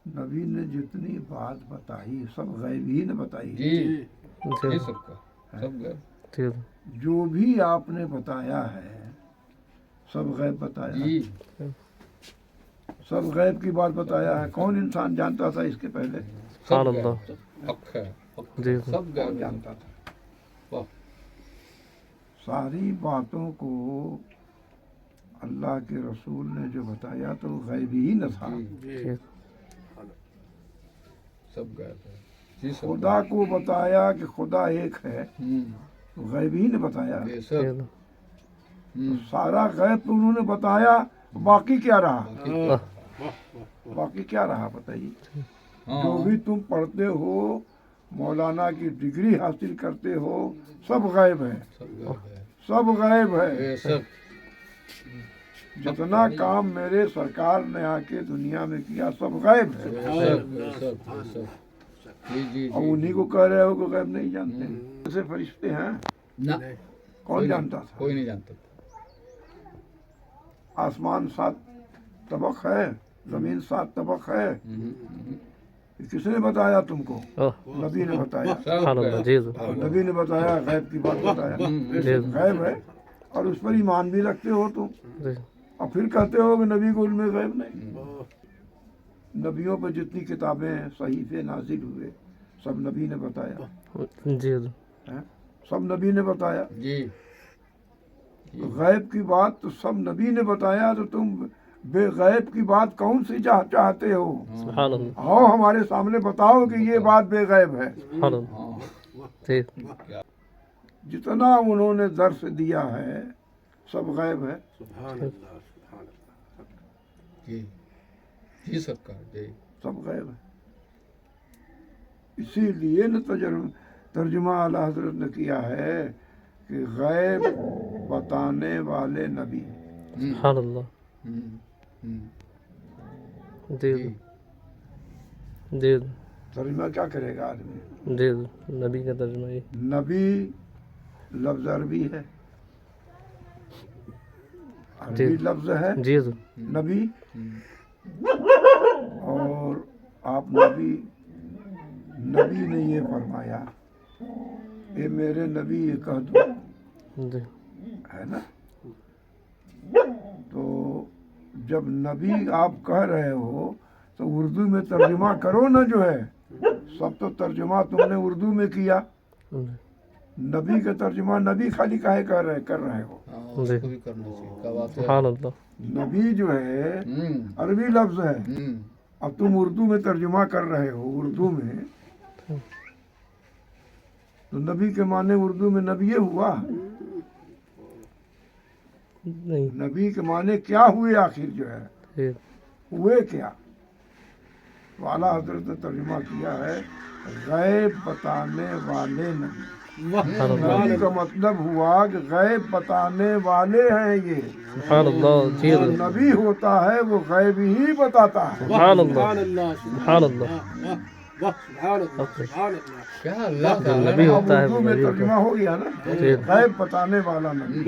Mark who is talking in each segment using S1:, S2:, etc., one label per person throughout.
S1: نبی نے جتنی بات بتائی سب غیب ہی نے بتائی ہے۔
S2: جی جی سب کا سب غیب،
S1: جو بھی آپ نے بتایا ہے سب غیب بتایا ہے،
S2: جی
S1: سب غیب کی بات بتایا ہے۔ کون انسان جانتا تھا اس کے پہلے؟
S2: سب غیب، حق ہے، حق ہے، سب
S1: کون
S2: غیب
S1: جانتا تھا؟
S2: واہ،
S1: ساری باتوں کو اللہ کے رسول نے جو بتایا تو وہ غیب ہی نہ تھا۔
S2: جی سب غیب ہے، جی سب
S1: خدا کو بتایا کہ خدا ایک ہے، تو غیب ہی نے بتایا۔
S2: بے شک،
S1: تو سارا غیب تو انہوں نے بتایا، باقی کیا رہا؟ باقی کیا رہا بتائیے؟ جو بھی تم پڑھتے ہو، مولانا کی ڈگری حاصل کرتے ہو، سب غیب ہے،
S2: سب غیب ہے،
S1: سب غیب ہے۔
S2: بے شک،
S1: جتنا کام میرے سرکار نے آ کے دنیا میں کیا سب غیب ہے،
S2: بے شک، بے شک، بے شک، جی جی
S1: اور
S2: جی
S1: انہی کو کہہ رہے ہو کہ غیب نہیں جانتے۔ ایسے فرشتے ہیں
S2: نہ
S1: کون جانتا تھا؟
S2: کوئی نہیں جانتا تھا،
S1: آسمان 7 طبق ہے، زمین 7 طبق ہے، کس نے بتایا تم کو؟ نبی نے بتایا،
S2: سب غیب،
S1: نبی نے بتایا، غیب کی بات بتایا، غیب ہے اور اس پر ایمان بھی رکھتے ہو تم، اور پھر کہتے ہو کہ نبی کو علم غیب نہیں۔ نبیوں پہ جتنی کتابیں ہیں، صحیفے نازل ہوئے، سب نبی نے بتایا، ہیں؟ سب نبی نے بتایا۔
S2: جی
S1: غیب کی بات تو سب نبی نے بتایا، تو تم بے غیب کی بات کون سی چاہتے ہو؟ آؤ ہمارے سامنے بتاؤ کہ یہ بات بے غیب ہے۔ جتنا انہوں نے درس دیا ہے سب غیب ہے۔
S2: جی جی سرکار، جی
S1: سب غیب ہے۔ اسی لیے نہ ترجمہ اعلیٰ حضرت نے کیا ہے کہ غیب بتانے والے نبی۔
S2: سبحان اللہ، جی جی
S1: ترجمہ کیا کرے گا آدمی؟
S2: جی نبی کا ترجمہ یہ
S1: نبی لفظ عربی ہے، عربی لفظ ہے
S2: جی
S1: نبی، اور آپ نبی نے یہ فرمایا اے میرے نبی یہ کہہ دو،
S2: جی
S1: ہے نا؟ تو جب نبی آپ کہہ رہے ہو تو اردو میں ترجمہ کرو نا، جو ہے سب تو ترجمہ تم نے اردو میں کیا، نبی کا ترجمہ نبی خالی کاہے کر رہے ہو؟
S2: سبحان اللہ،
S1: نبی جو ہے عربی لفظ ہے، اب تم اردو میں ترجمہ کر رہے ہو اردو میں، تو نبی کے معنی اردو میں نبی ہوا؟
S2: نہیں
S1: نبی کے معنی کیا ہوئے آخر جو ہے؟ ہوئے کیا؟ تو اعلیٰ حضرت نے ترجمہ کیا ہے غیب بتانے والے نبی۔ نبی کا مطلب ہوا کہ غیب بتانے والے ہیں یہ،
S2: سبحان اللہ، جی
S1: جو نبی ہوتا ہے وہ غیب ہی بتاتا ہے۔
S2: سبحان اللہ، سبحان اللہ، کیا اللہ کا
S1: نبی ہوتا ہے، اردو میں ترجمہ ہو گیا نا، غیب بتانے والا نبی۔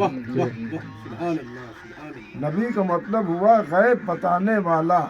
S1: نبی کا مطلب ہوا غیب بتانے والا،